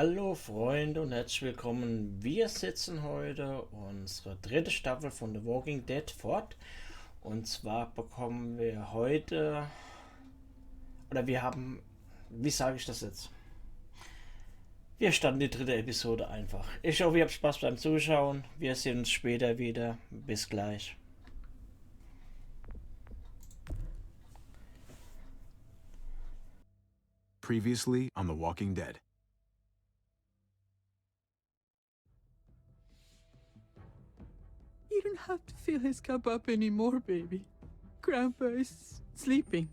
Hallo Freunde und herzlich willkommen. Wir setzen heute unsere dritte Staffel von The Walking Dead fort. Und zwar bekommen wir heute, oder wir haben, wie sage ich das jetzt? Wir starten die dritte Episode einfach. Ich hoffe, ihr habt Spaß beim Zuschauen. Wir sehen uns später wieder. Bis gleich. Previously on The Walking Dead. You don't have to fill his cup up anymore, baby. Grandpa is sleeping.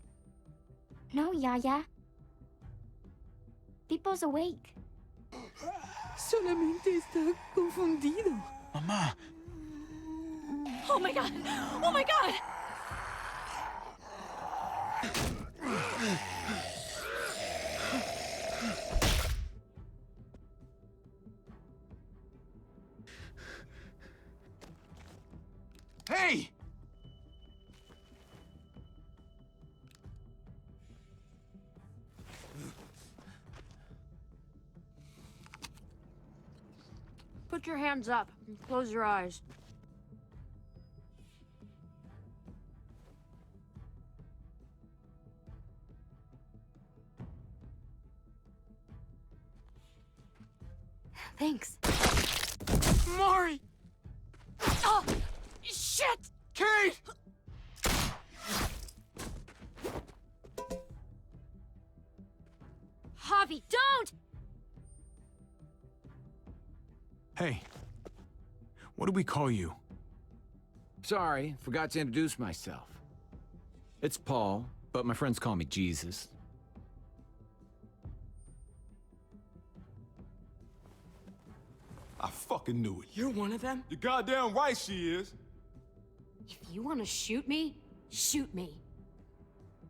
No, Yaya. Pipo's awake. Solamente está confundido. Mama! Oh my god! Oh my god! Hey! Put your hands up and close your eyes. Thanks. Mari! Oh! Shit! Kate! Javi, don't! Hey. What do we call you? Sorry, forgot to introduce myself. It's Paul, but my friends call me Jesus. I fucking knew it. You're one of them? You're goddamn right she is. If you want to shoot me, shoot me.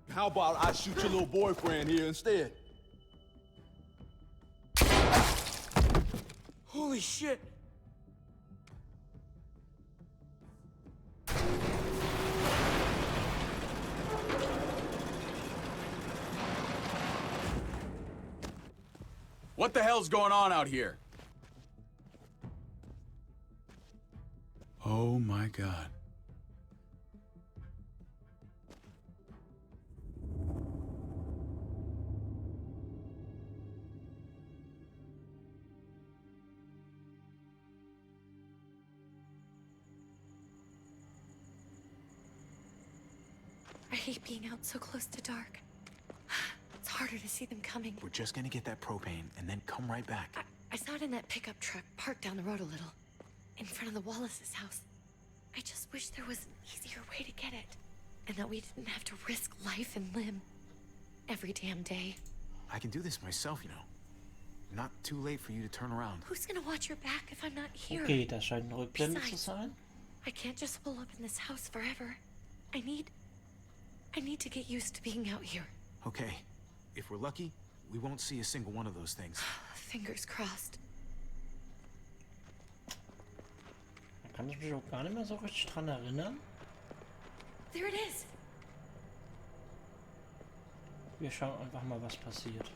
How about I shoot your little boyfriend here instead? Holy shit! What the hell's going on out here? Oh my god. I hate being out so close to dark. It's harder to see them coming. We're just gonna get that propane and then come right back. I saw it in that pickup truck parked down the road a little, in front of the Wallace's house. I just wish there was an easier way to get it, and that we didn't have to risk life and limb every damn day. I can do this myself, you know. Not too late for you to turn around. Who's gonna watch your back if I'm not here? Okay, das scheint eine Rückblende zu Besides, sein. I can't just hole up in this house forever. I need to get used to being out here. Okay. If we're lucky, we won't see a single one of those things. Fingers crossed. Da kann ich mich auch gar nicht mehr so richtig dran erinnern. There it is. Wir schauen einfach mal, was passiert.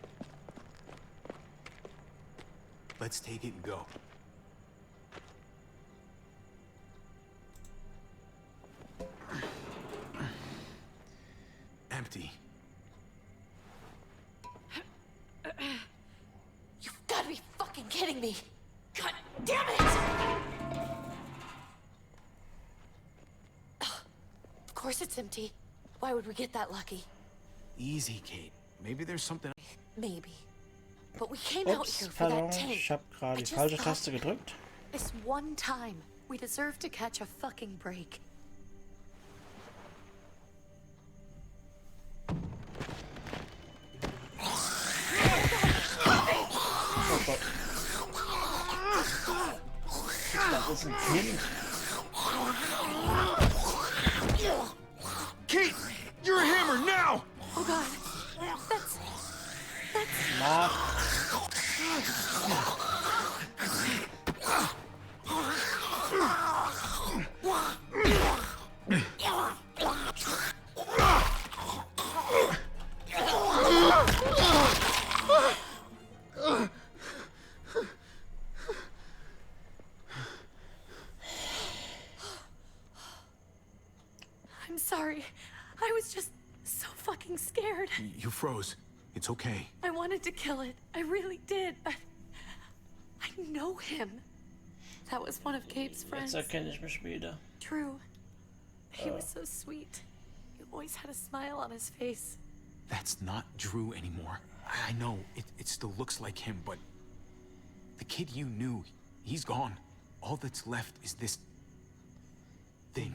Let's take it and go. Empty. You've got to be fucking kidding me! God damn it! Of course it's empty. Why would we get that lucky? Easy, Kate. Maybe there's something. Maybe. But we came out Ups, here for pardon, that tank. ich habe gerade I die just falsche thought Taste gedrückt. This one time, we deserve to catch a fucking break. Oh Gott. Das ist ein Kind. Kate, you're a hammer now! Oh god. That's... Mach. scared. You froze. It's okay. I wanted to kill it. I really did, but I know him. That was one of Gabe's friends. Jetzt erkenne ich mich wieder. Drew. He was so sweet. He always had a smile on his face. That's not Drew anymore. I know, it still looks like him, but the kid you knew, he's gone. All that's left is this thing.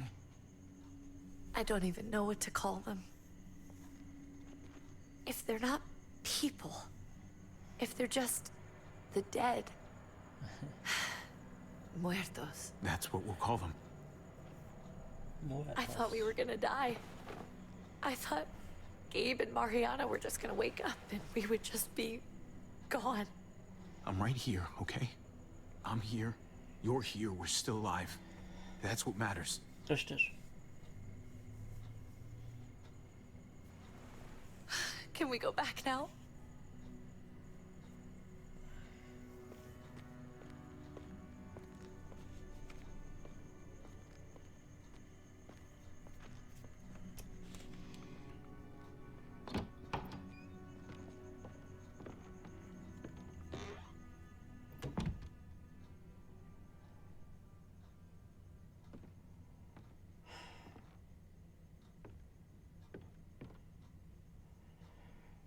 I don't even know what to call them. If they're not people, if they're just the dead, muertos. That's what we'll call them. I thought we were gonna die. I thought Gabe and Mariana were just gonna wake up and we would just be gone. I'm right here, okay? I'm here. You're here. We're still alive. That's what matters. Richtig. Can we go back now?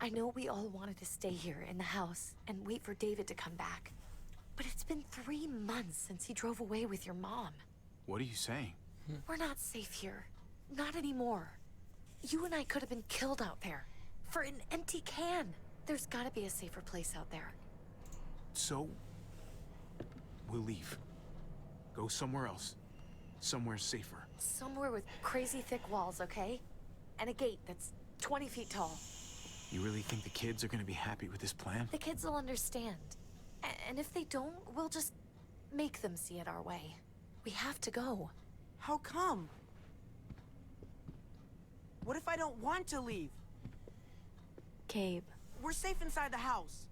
I know we all wanted to stay here in the house and wait for David to come back. But it's been 3 months since he drove away with your mom. What are you saying? We're not safe here. Not anymore. You and I could have been killed out there. For an empty can. There's gotta be a safer place out there. So, we'll leave. Go somewhere else. Somewhere safer. Somewhere with crazy thick walls, okay? And a gate that's 20 feet tall. You really think the kids are gonna be happy with this plan? The kids will understand. And if they don't, we'll just make them see it our way. We have to go. How come? What if I don't want to leave? Gabe. We're safe inside the house.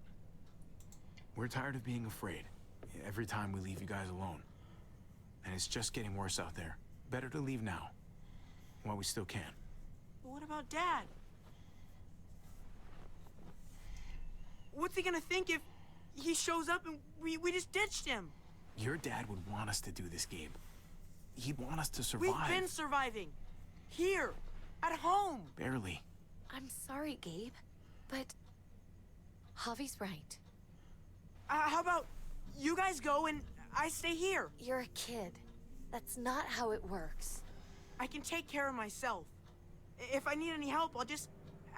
We're tired of being afraid. Every time we leave you guys alone. And it's just getting worse out there. Better to leave now. While we still can. But what about Dad? What's he gonna think if he shows up and we just ditched him? Your dad would want us to do this, Gabe. He'd want us to survive. We've been surviving. Here. At home. Barely. I'm sorry, Gabe. But Javi's right. How about you guys go and I stay here? You're a kid. That's not how it works. I can take care of myself. If I need any help, I'll just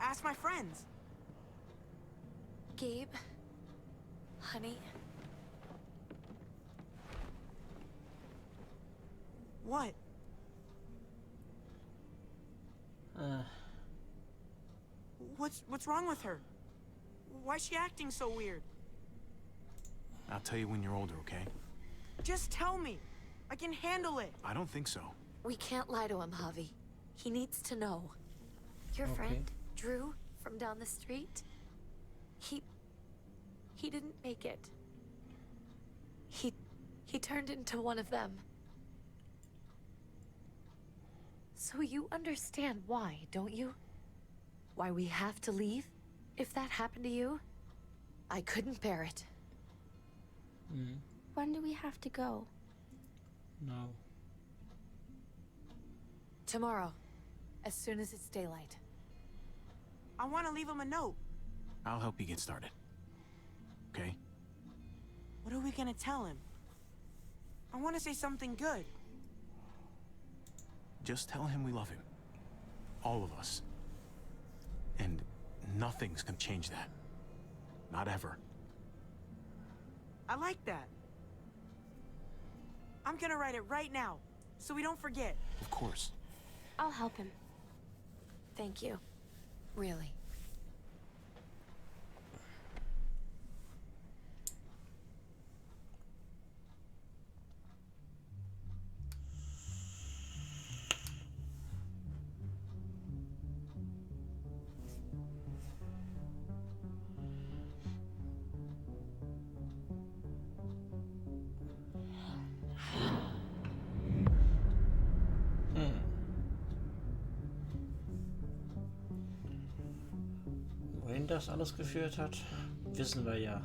ask my friends. Gabe, honey, What? What's wrong with her? Why's she acting so weird? I'll tell you when you're older, okay? Just tell me. I can handle it. I don't think so. we can't lie to him, Javi. He needs to know. Your friend, Drew, from down the street, he didn't make it. He turned into one of them. So you understand why, don't you? Why we have to leave? If that happened to you, I couldn't bear it. When do we have to go? No. Tomorrow, as soon as it's daylight. I want to leave him a note. I'll help you get started. Okay? What are we gonna tell him? I want to say something good. Just tell him we love him. All of us. And nothing's gonna change that. Not ever. I like that. I'm gonna write it right now, so we don't forget. Of course. I'll help him. Thank you. Really. wohin das alles geführt hat, wissen wir ja.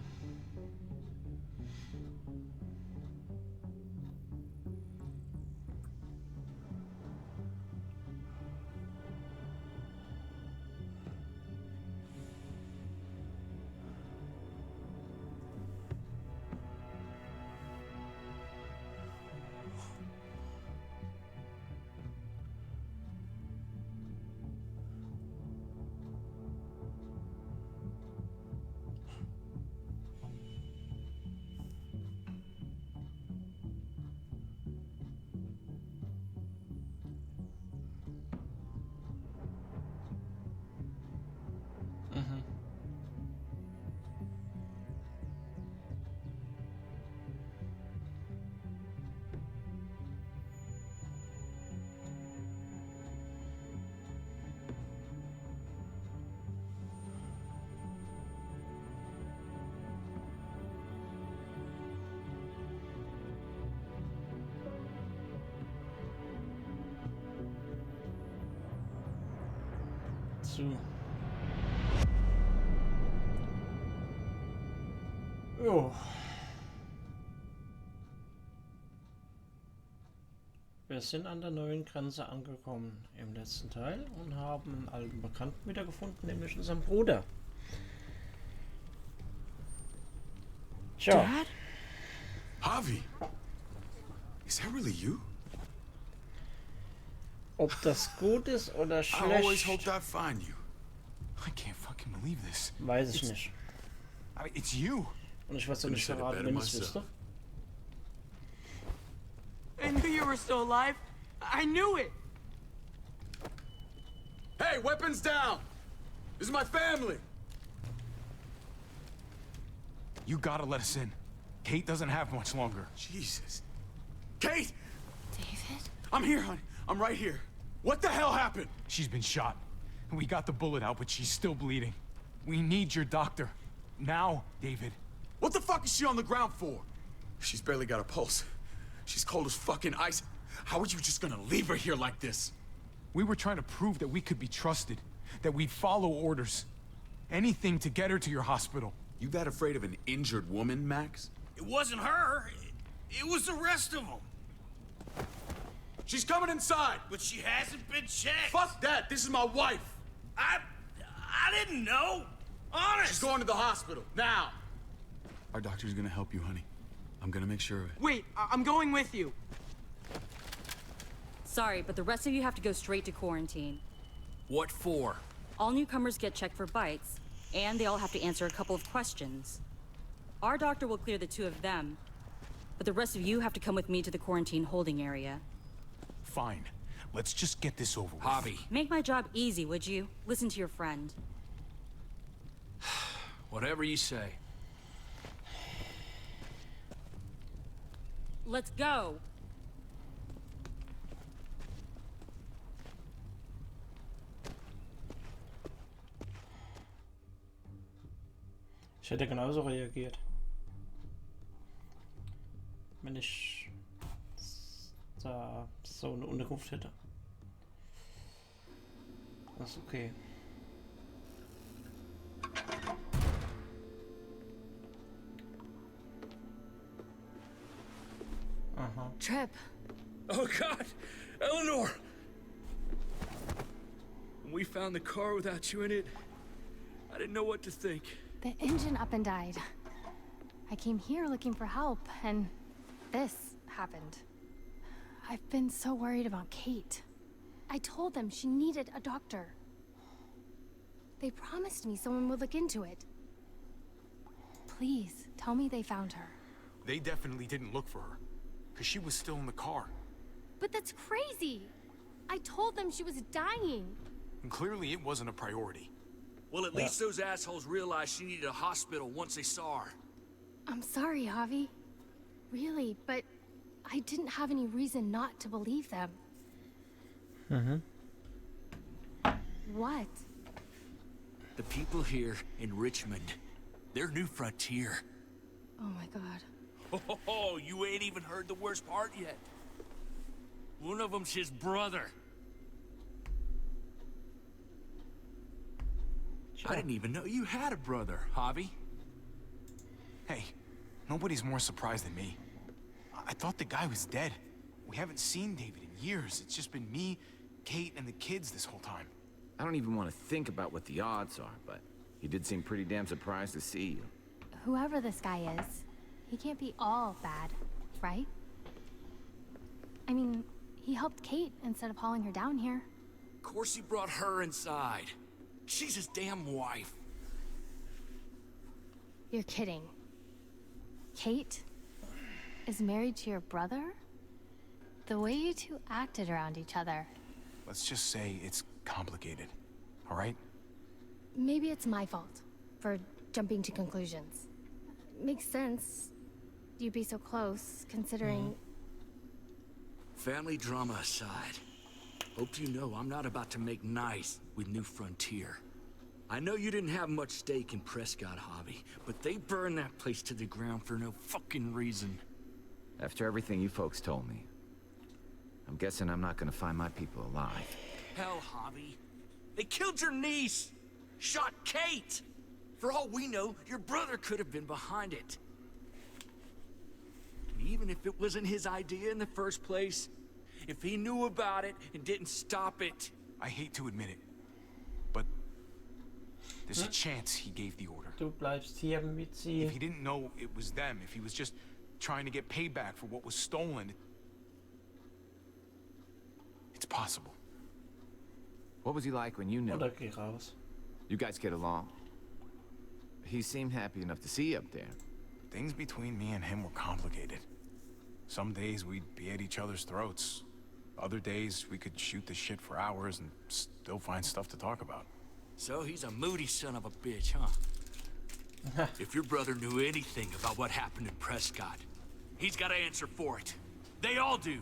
So. Jo. Wir sind an der neuen Grenze angekommen im letzten Teil und haben einen alten Bekannten wiedergefunden, nämlich unseren Bruder. Tja. Dad? Javi, is that really you? Ob das gut ist oder I always schlecht, hoped I'd find you. I can't fucking believe this. weiß ich nicht. I mean, it's you. Und ich weiß auch nicht verraten, wenn ich es wüsste. I knew you were still alive. I knew it. Hey, weapons down. This is my family. You gotta let us in. Kate doesn't have much longer. Jesus. Kate! David? I'm here, honey. I'm right here. What the hell happened? She's been shot. We got the bullet out, but she's still bleeding. We need your doctor. Now, David. What the fuck is she on the ground for? She's barely got a pulse. She's cold as fucking ice. How are you just gonna leave her here like this? We were trying to prove that we could be trusted, that we'd follow orders. Anything to get her to your hospital. You that afraid of an injured woman, Max? It wasn't her. It was the rest of them. She's coming inside! But she hasn't been checked. Fuck that! This is my wife! I didn't know. Honest. She's going to the hospital, now! Our doctor's gonna help you, honey. I'm gonna make sure of it. Wait, I'm going with you. Sorry, but the rest of you have to go straight to quarantine. What for? All newcomers get checked for bites, and they all have to answer a couple of questions. Our doctor will clear the two of them, but the rest of you have to come with me to the quarantine holding area. Fine. Let's just get this over with. Javi. Make my job easy, would you? Listen to your friend. Whatever you say. Let's go! Ich hätte genauso reagiert, wenn ich da so eine Unterkunft hätte. Das ist okay. Aha. Trip. Oh God, Eleanor! When we found the car without you in it, I didn't know what to think. The engine up and died. I came here looking for help, and this happened. I've been so worried about Kate. I told them she needed a doctor. They promised me someone would look into it. Please, tell me they found her. They definitely didn't look for her, because she was still in the car. But that's crazy! I told them she was dying. And clearly it wasn't a priority. Well, at least those assholes realized she needed a hospital once they saw her. I'm sorry, Javi. Really, but I didn't have any reason not to believe them. What? The people here in Richmond, their new frontier. Oh my god. Oh, you ain't even heard the worst part yet. One of them's his brother. I didn't even know you had a brother, Javi. Hey, nobody's more surprised than me. I thought the guy was dead. We haven't seen David in years. It's just been me, Kate, and the kids this whole time. I don't even want to think about what the odds are, but he did seem pretty damn surprised to see you. Whoever this guy is, he can't be all bad, right? I mean, he helped Kate instead of hauling her down here. Of course he brought her inside. She's his damn wife. You're kidding. Kate is married to your brother? The way you two acted around each other. Let's just say it's complicated, all right? Maybe it's my fault for jumping to conclusions. Makes sense. You'd be so close, considering... Family drama aside, hope you know I'm not about to make nice with New Frontier. I know you didn't have much stake in Prescott, Javi, but they burned that place to the ground for no fucking reason. After everything you folks told me, I'm guessing I'm not gonna find my people alive. Hell, Javi. They killed your niece! Shot Kate! For all we know, your brother could have been behind it. And even if it wasn't his idea in the first place, if he knew about it and didn't stop it... I hate to admit it, but there's a chance he gave the order. Du bleibst hier mit sie. If he didn't know it was them, if he was just trying to get payback for what was stolen, it's possible. What was he like when you knew? Oder geh raus. You guys get along? He seemed happy enough to see you up there. Things between me and him were complicated. Some days we'd be at each other's throats. Other days we could shoot the shit for hours and still find stuff to talk about. So he's a moody son of a bitch, huh? If your brother knew anything about what happened in Prescott, he's got to answer for it. They all do.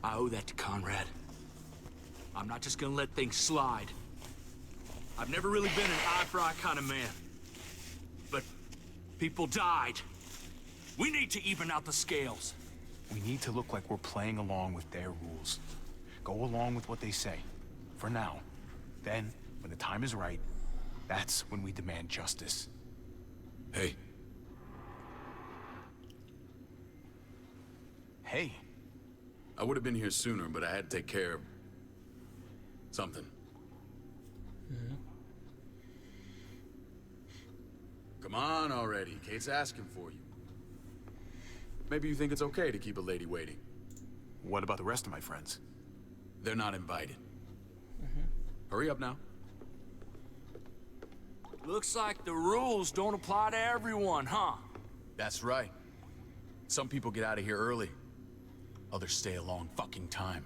I owe that to Conrad. I'm not just gonna let things slide. I've never really been an eye-for-eye kind of man. But people died. We need to even out the scales. We need to look like we're playing along with their rules. Go along with what they say. For now. Then, when the time is right, that's when we demand justice. Hey. Hey. I would have been here sooner, but I had to take care of... something. Come on already. Kate's asking for you. Maybe you think it's okay to keep a lady waiting. What about the rest of my friends? They're not invited. Hurry up now. Looks like the rules don't apply to everyone, huh? That's right. Some people get out of here early. Others stay a long fucking time.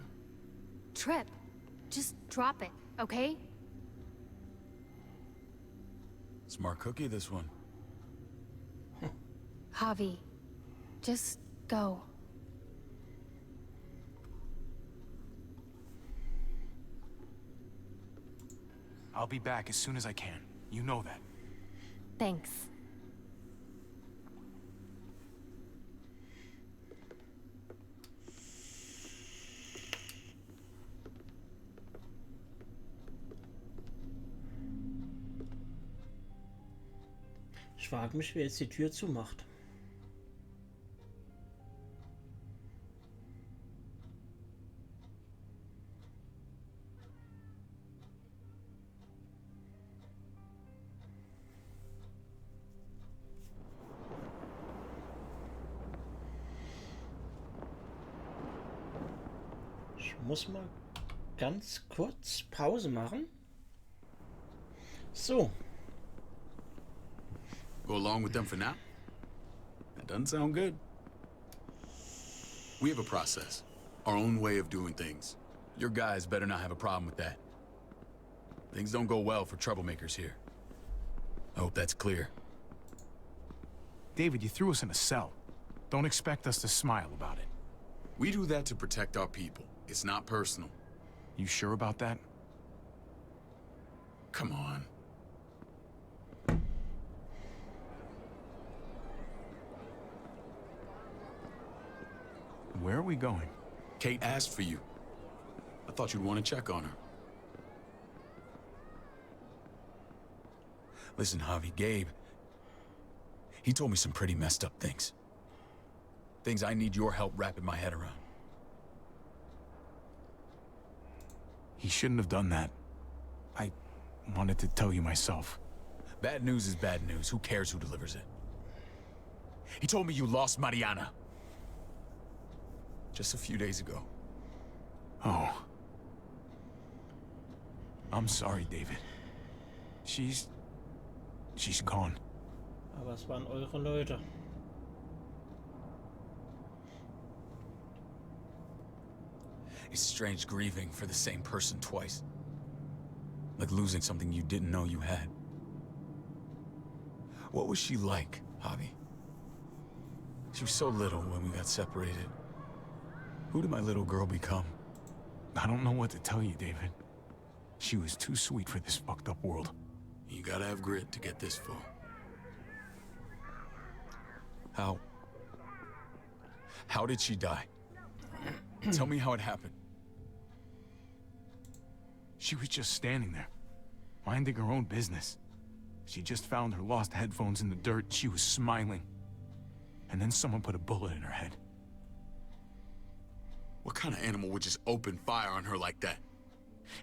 Trip, just drop it, okay? Smart cookie, this one. Javi, just go. I'll be back as soon as I can. You know that. Thanks. Ich frage mich, wer jetzt die Tür zumacht. Ich muss mal ganz kurz Pause machen. So. Go along with them for now? That doesn't sound good. We have a process. Our own way of doing things. Your guys better not have a problem with that. Things don't go well for troublemakers here. I hope that's clear. David, you threw us in a cell. Don't expect us to smile about it. We do that to protect our people. It's not personal. You sure about that? Come on. Where are we going? Kate asked for you. I thought you'd want to check on her. Listen, Javi, Gabe, he told me some pretty messed up things. Things I need your help wrapping my head around. He shouldn't have done that. I wanted to tell you myself. Bad news is bad news. Who cares who delivers it? He told me you lost Mariana. Just a few days ago. Oh. I'm sorry, David. She's gone. Aber es waren eure Leute. It's strange grieving for the same person twice. Like losing something you didn't know you had. What was she like, Javi? She was so little when we got separated. Who did my little girl become? I don't know what to tell you, David. She was too sweet for this fucked up world. You gotta have grit to get this far. How did she die? Tell me how it happened. She was just standing there, minding her own business. She just found her lost headphones in the dirt. She was smiling. And then someone put a bullet in her head. What kind of animal would just open fire on her like that?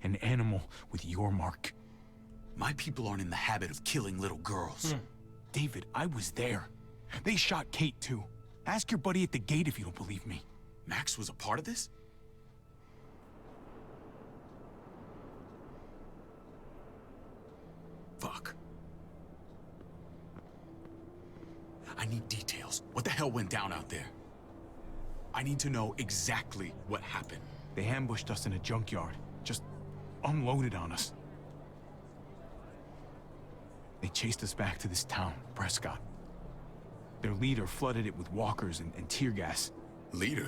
An animal with your mark. My people aren't in the habit of killing little girls. David, I was there. They shot Kate, too. Ask your buddy at the gate if you don't believe me. Max was a part of this? Fuck. I need details. What the hell went down out there? I need to know exactly what happened. They ambushed us in a junkyard. Just unloaded on us. They chased us back to this town, Prescott. Their leader flooded it with walkers and tear gas. Leader?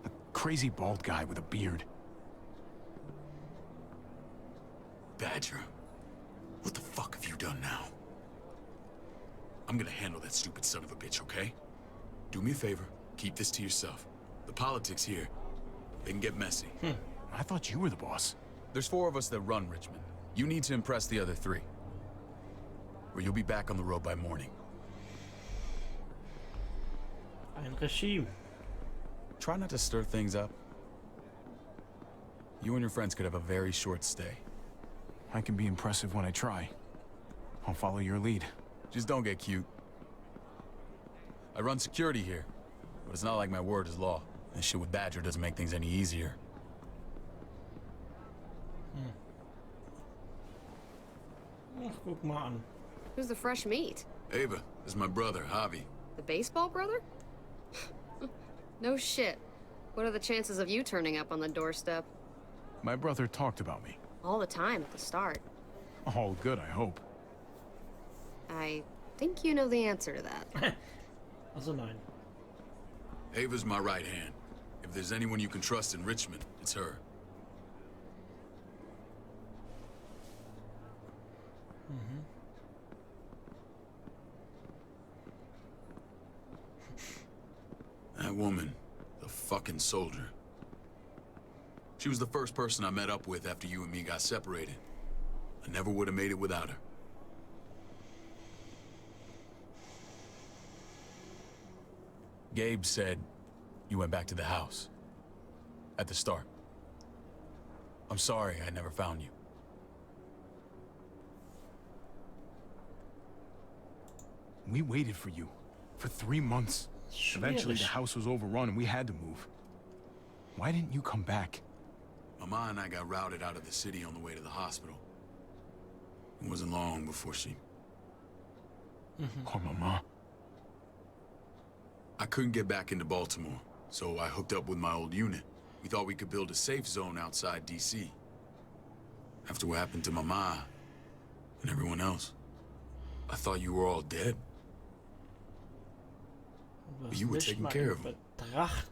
A crazy bald guy with a beard. Badger, what the fuck have you done now? I'm gonna handle that stupid son of a bitch, okay? Do me a favor, keep this to yourself. The politics here, they can get messy. I thought you were the boss. There's 4 of us that run Richmond. You need to impress the other 3. Or you'll be back on the road by morning. Ein Regime. Try not to stir things up. You and your friends could have a very short stay. I can be impressive when I try. I'll follow your lead. Just don't get cute. I run security here, but it's not like my word is law. This shit with Badger doesn't make things any easier. Ach, guck mal an. Who's the fresh meat? Ava, this is my brother, Javi. The baseball brother? No shit. What are the chances of you turning up on the doorstep? My brother talked about me. All the time at the start. All good, I hope. I think you know the answer to that. Also nein. Ava's my right hand. If there's anyone you can trust in Richmond, it's her. That woman, the fucking soldier. She was the first person I met up with after you and me got separated. I never would have made it without her. Gabe said you went back to the house. At the start. I'm sorry I never found you. We waited for you. For 3 months. Eventually the house was overrun and we had to move. Why didn't you come back? Mama and I got routed out of the city on the way to the hospital. It wasn't long before she... Poor Mama. I couldn't get back into Baltimore, so I hooked up with my old unit. We thought we could build a safe zone outside D.C. After what happened to Mama and everyone else, I thought you were all dead. But you were taking care of them,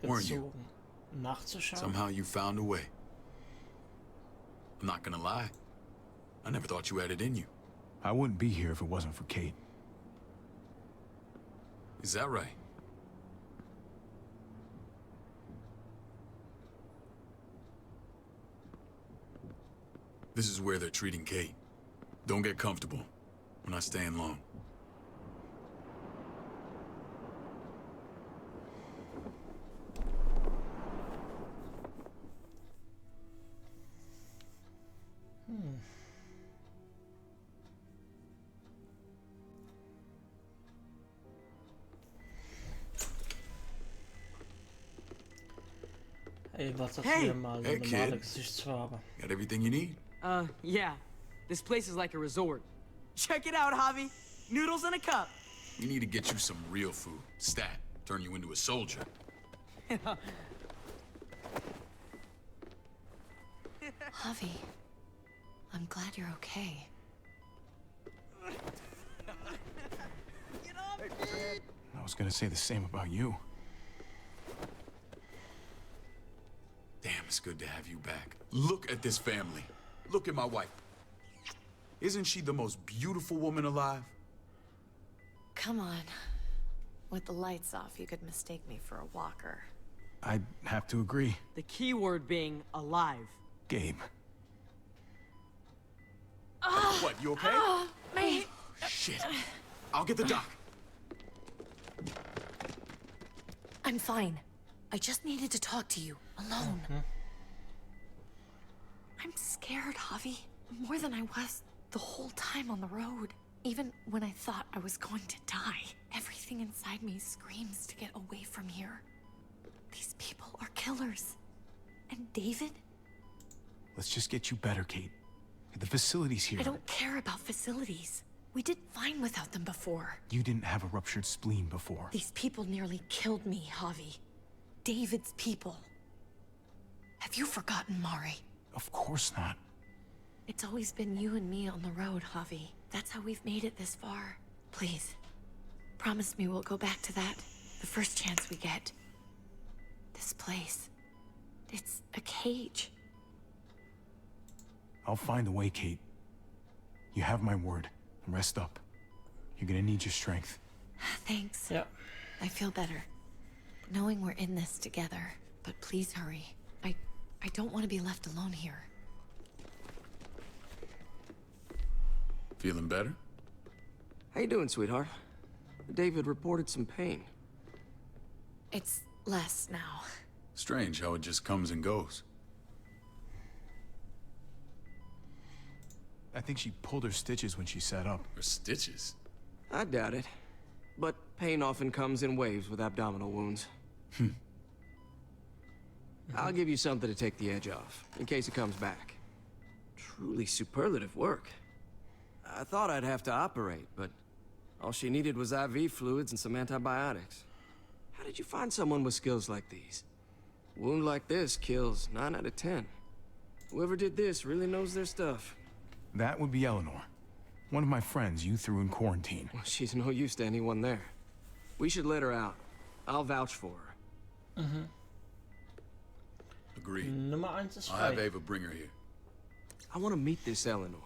weren't you? Somehow you found a way. I'm not gonna lie. I never thought you had it in you. I wouldn't be here if it wasn't for Kate. Is that right? This is where they're treating Kate. Don't get comfortable. We're not staying long. Ey, was hast du hier mal eine normale Gesichtsfarbe? Got everything you need? Yeah. This place is like a resort. Check it out, Javi. Noodles in a cup. We need to get you some real food. Stat. Turn you into a soldier. Javi, I'm glad you're okay. I was gonna say the same about you. Damn, it's good to have you back. Look at this family. Look at my wife. Isn't she the most beautiful woman alive? Come on. With the lights off, you could mistake me for a walker. I'd have to agree. The key word being alive. Gabe. What, you okay? My... Shit. I'll get the doc. I'm fine. I just needed to talk to you, alone. I'm scared, Javi. More than I was the whole time on the road. Even when I thought I was going to die, everything inside me screams to get away from here. These people are killers. And David? Let's just get you better, Kate. The facility's here. I don't care about facilities. We did fine without them before. You didn't have a ruptured spleen before. These people nearly killed me, Javi. David's people. Have you forgotten, Mari? Of course not. It's always been you and me on the road, Javi. That's how we've made it this far. Please, promise me we'll go back to that the first chance we get. This place, it's a cage. I'll find a way, Kate. You have my word. Rest up. You're gonna need your strength. Thanks. Yeah. I feel better. Knowing we're in this together. But please hurry. I don't want to be left alone here. Feeling better? How you doing, sweetheart? David reported some pain. It's less now. Strange how it just comes and goes. I think she pulled her stitches when she sat up. Her stitches? I doubt it. But pain often comes in waves with abdominal wounds. I'll give you something to take the edge off, in case it comes back. Truly superlative work. I thought I'd have to operate, but all she needed was IV fluids and some antibiotics. How did you find someone with skills like these? A wound like this kills 9 out of 10. Whoever did this really knows their stuff. That would be Eleanor. One of my friends you threw in quarantine. Well, she's no use to anyone there. We should let her out. I'll vouch for her. Agreed. Nummer 1 ist I'll have frei. Ava bring her here. I want to meet this Eleanor.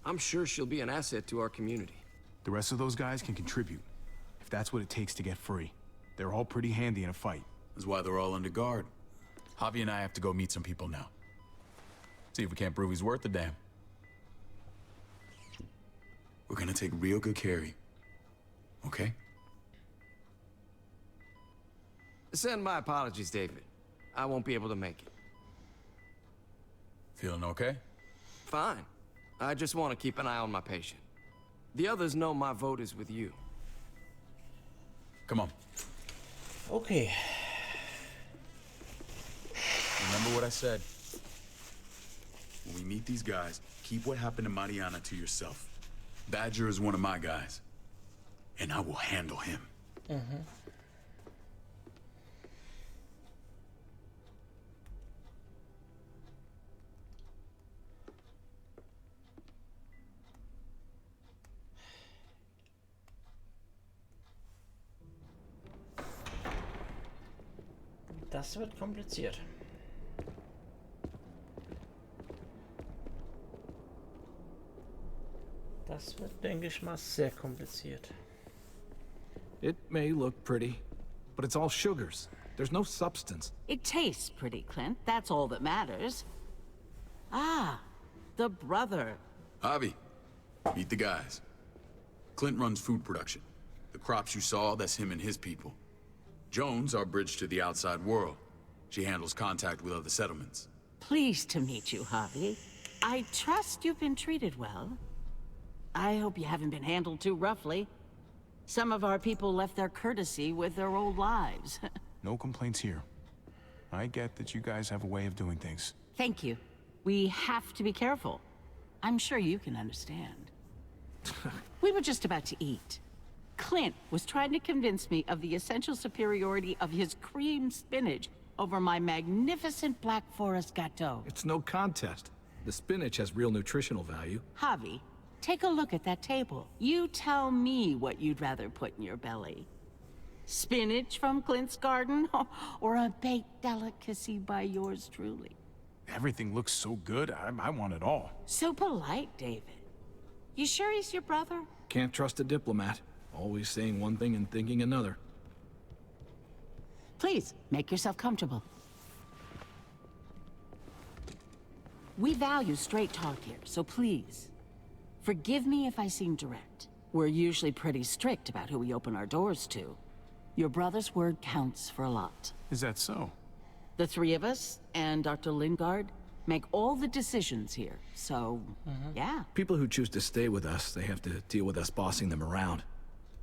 I'm sure she'll be an asset to our community. The rest of those guys can contribute, if that's what it takes to get free. They're all pretty handy in a fight. That's why they're all under guard. Javi and I have to go meet some people now. See if we can't prove he's worth the damn. We're gonna take real good care of you. Okay? Send my apologies, David. I won't be able to make it. Feeling okay? Fine. I just want to keep an eye on my patient. The others know my vote is with you. Come on. Okay. Remember what I said. When we meet these guys, keep what happened to Mariana to yourself. Badger is one of my guys. And I will handle him. Das wird kompliziert. Das wird, denke ich mal, sehr kompliziert. It may look pretty, but it's all sugars. There's no substance. It tastes pretty, Clint. That's all that matters. Ah, the brother. Javi, meet the guys. Clint runs food production. The crops you saw, that's him and his people. Joan's our bridge to the outside world. She handles contact with other settlements. Pleased to meet you, Javi. I trust you've been treated well. I hope you haven't been handled too roughly. Some of our people left their courtesy with their old lives. No complaints here. I get that you guys have a way of doing things. Thank you. We have to be careful. I'm sure you can understand. We were just about to eat. Clint was trying to convince me of the essential superiority of his cream spinach over my magnificent Black Forest gâteau. It's no contest. The spinach has real nutritional value. Javi, take a look at that table. You tell me what you'd rather put in your belly. Spinach from Clint's garden, or a baked delicacy by yours truly? Everything looks so good, I want it all. So polite, David. You sure he's your brother? Can't trust a diplomat. Always saying one thing and thinking another. Please, make yourself comfortable. We value straight talk here, so please, forgive me if I seem direct. We're usually pretty strict about who we open our doors to. Your brother's word counts for a lot. Is that so? The three of us and Dr. Lingard make all the decisions here, so, yeah. People who choose to stay with us, they have to deal with us bossing them around.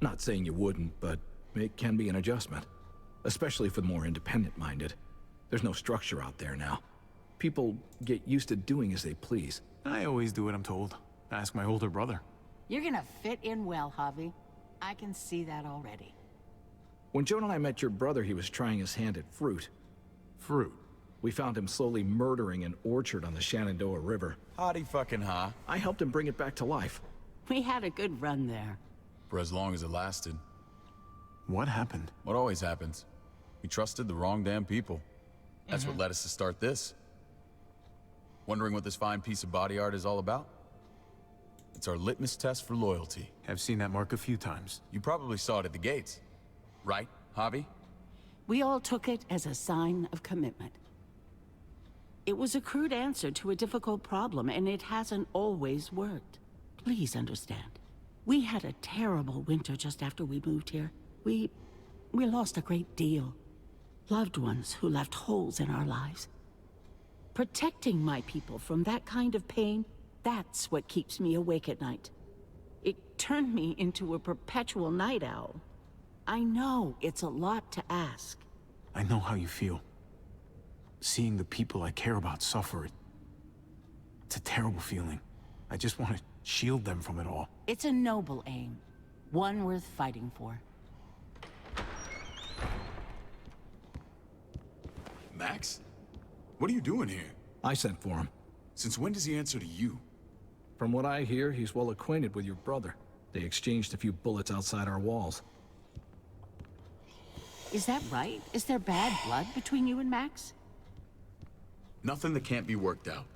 Not saying you wouldn't, but it can be an adjustment. Especially for the more independent-minded. There's no structure out there now. People get used to doing as they please. I always do what I'm told. Ask my older brother. You're gonna fit in well, Javi. I can see that already. When Joan and I met your brother, he was trying his hand at fruit. Fruit? We found him slowly murdering an orchard on the Shenandoah River. Howdy fucking ha. I helped him bring it back to life. We had a good run there. For as long as it lasted. What happened? What always happens. We trusted the wrong damn people. That's what led us to start this. Wondering what this fine piece of body art is all about? It's our litmus test for loyalty. I've seen that mark a few times. You probably saw it at the gates. Right, Javi? We all took it as a sign of commitment. It was a crude answer to a difficult problem, and it hasn't always worked. Please understand. We had a terrible winter just after we moved here. We lost a great deal. Loved ones who left holes in our lives. Protecting my people from that kind of pain, that's what keeps me awake at night. It turned me into a perpetual night owl. I know it's a lot to ask. I know how you feel. Seeing the people I care about suffer, it's a terrible feeling. I just want to shield them from it all. It's a noble aim, one worth fighting for. Max? What are you doing here? I sent for him. Since when does he answer to you? From what I hear, he's well acquainted with your brother. They exchanged a few bullets outside our walls. Is that right? Is there bad blood between you and Max? Nothing that can't be worked out.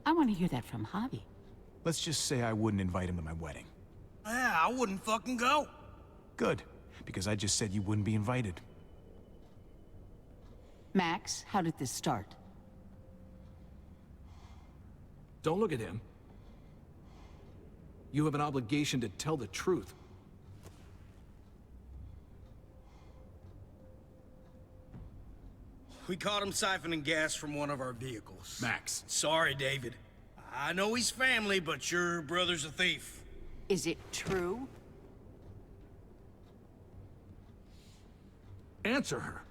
I want to hear that from Javi. Let's just say I wouldn't invite him to my wedding. Yeah, I wouldn't fucking go. Good, because I just said you wouldn't be invited. Max, how did this start? Don't look at him. You have an obligation to tell the truth. We caught him siphoning gas from one of our vehicles. Max. Sorry, David. I know he's family, but your brother's a thief. Is it true? Answer her.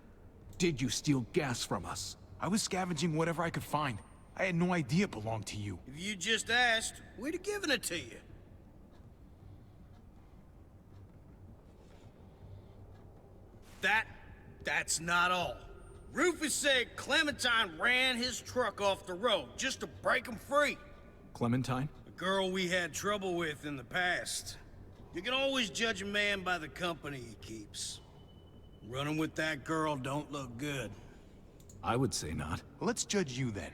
Did you steal gas from us? I was scavenging whatever I could find. I had no idea it belonged to you. If you just asked, we'd have given it to you. That's not all. Rufus said Clementine ran his truck off the road just to break him free. Clementine? A girl we had trouble with in the past. You can always judge a man by the company he keeps. Running with that girl don't look good. I would say not. Well, let's judge you then.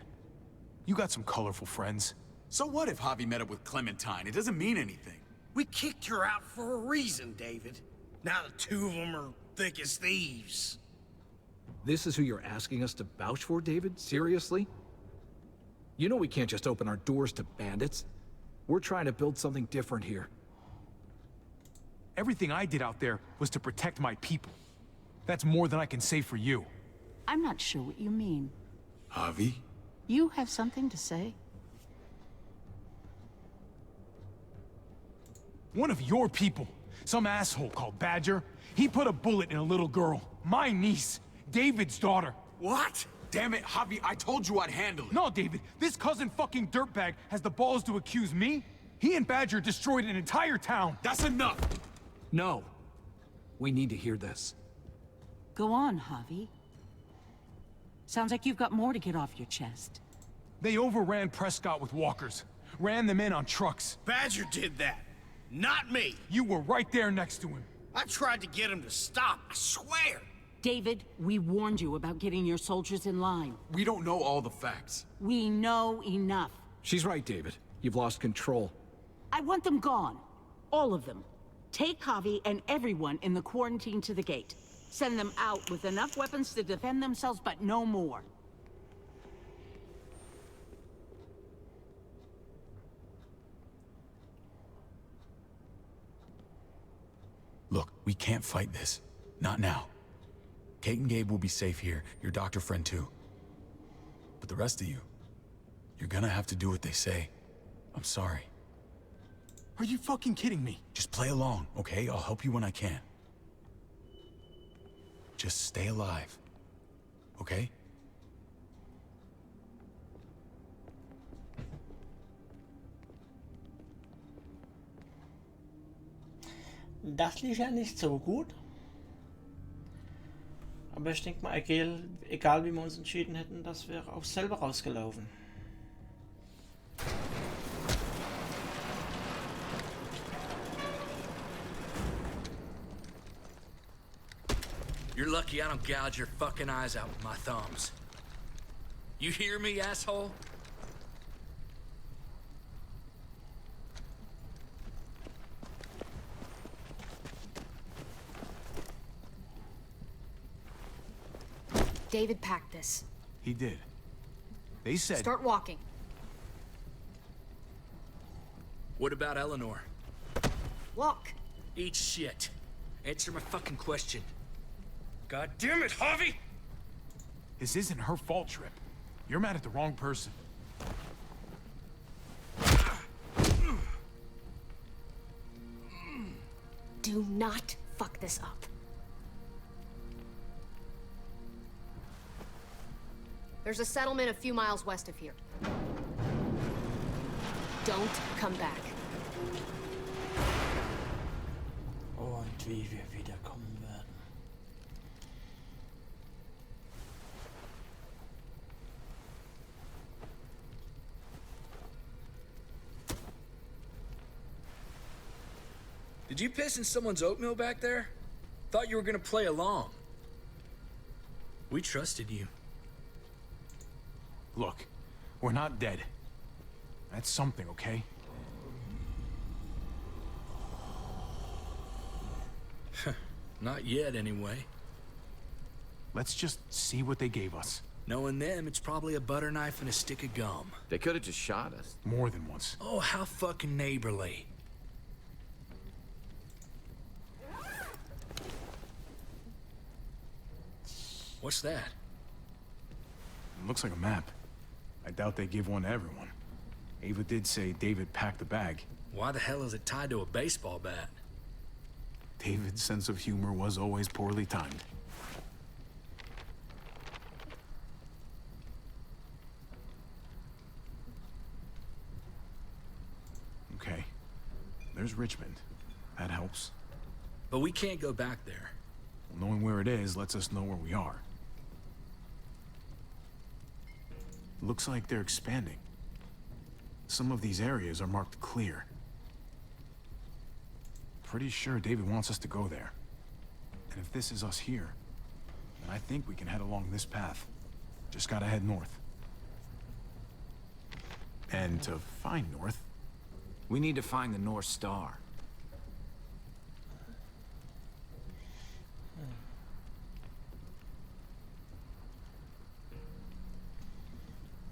You got some colorful friends. So what if Javi met up with Clementine? It doesn't mean anything. We kicked her out for a reason, David. Now the two of them are thick as thieves. This is who you're asking us to vouch for, David? Seriously? You know we can't just open our doors to bandits. We're trying to build something different here. Everything I did out there was to protect my people. That's more than I can say for you. I'm not sure what you mean. Javi? You have something to say? One of your people, some asshole called Badger, he put a bullet in a little girl, my niece, David's daughter. What? Damn it, Javi, I told you I'd handle it. No, David, this cousin fucking dirtbag has the balls to accuse me? He and Badger destroyed an entire town. That's enough! No. We need to hear this. Go on, Javi. Sounds like you've got more to get off your chest. They overran Prescott with walkers, ran them in on trucks. Badger did that, not me. You were right there next to him. I tried to get him to stop, I swear. David, we warned you about getting your soldiers in line. We don't know all the facts. We know enough. She's right, David. You've lost control. I want them gone. All of them. Take Javi and everyone in the quarantine to the gate. Send them out with enough weapons to defend themselves, but no more. Look, we can't fight this. Not now. Kate and Gabe will be safe here, your doctor friend too. But the rest of you, you're gonna have to do what they say. I'm sorry. Are you fucking kidding me? Just play along, okay? I'll help you when I can. Just stay alive, okay? Das lief ja nicht so gut. Aber ich denke mal, egal wie wir uns entschieden hätten, das wäre auch selber rausgelaufen. You're lucky I don't gouge your fucking eyes out with my thumbs. You hear me, asshole? David packed this. He did. They said... Start walking. What about Eleanor? Walk. Eat shit. Answer my fucking question. God damn it, Javi! This isn't her fault, Trip. You're mad at the wrong person. Do not fuck this up. There's a settlement a few miles west of here. Don't come back. Und wie wir wiederkommen werden. Did you piss in someone's oatmeal back there? Thought you were gonna play along. We trusted you. Look, we're not dead. That's something, okay? Not yet, anyway. Let's just see what they gave us. Knowing them, it's probably a butter knife and a stick of gum. They could have just shot us. More than once. Oh, how fucking neighborly. What's that? It looks like a map. I doubt they give one to everyone. Ava did say David packed the bag. Why the hell is it tied to a baseball bat? David's sense of humor was always poorly timed. Okay. There's Richmond. That helps. But we can't go back there. Well, knowing where it is lets us know where we are. Looks like they're expanding. Some of these areas are marked clear. Pretty sure David wants us to go there. And if this is us here, then I think we can head along this path. Just gotta head north. And to find north... We need to find the North Star.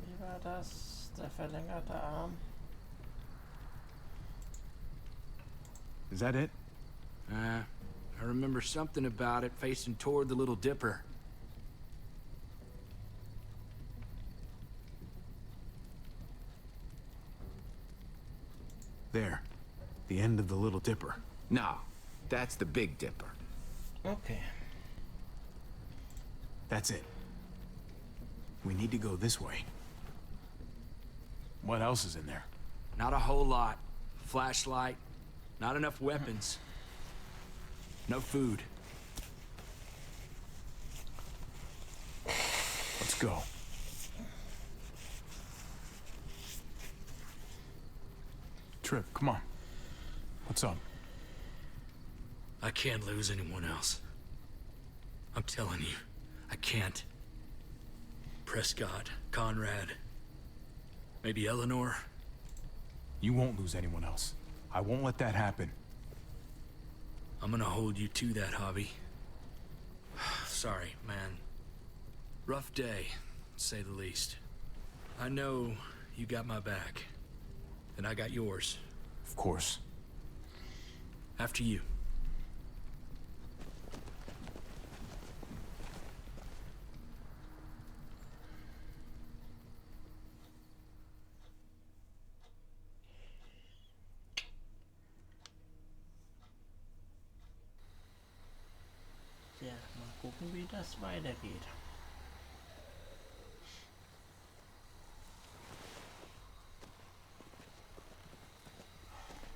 Wie war das? Der verlängerte Arm. Is that it? I remember something about it facing toward the Little Dipper. There. The end of the Little Dipper. No, that's the Big Dipper. Okay. That's it. We need to go this way. What else is in there? Not a whole lot. Flashlight, not enough weapons. No food. Let's go. Trip, come on. What's up? I can't lose anyone else. I'm telling you, I can't. Prescott, Conrad, maybe Eleanor. You won't lose anyone else. I won't let that happen. I'm gonna hold you to that, Hobby. Sorry, man. Rough day, to say the least. I know you got my back, and I got yours. Of course. After you. Ja, mal gucken, wie das weitergeht.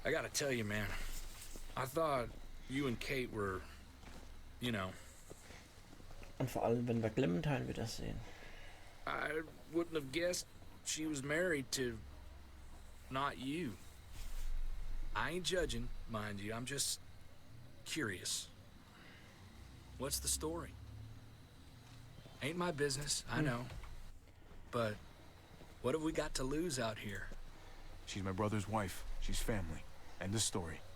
I gotta tell you, man. I thought you and Kate were, you know. Und vor allem, wenn wir Clementine wieder sehen. I wouldn't have guessed she was married to not you. I ain't judging, mind you. I'm just curious. What's the story? Ain't my business, I know. But what have we got to lose out here? She's my brother's wife. She's family. End of story.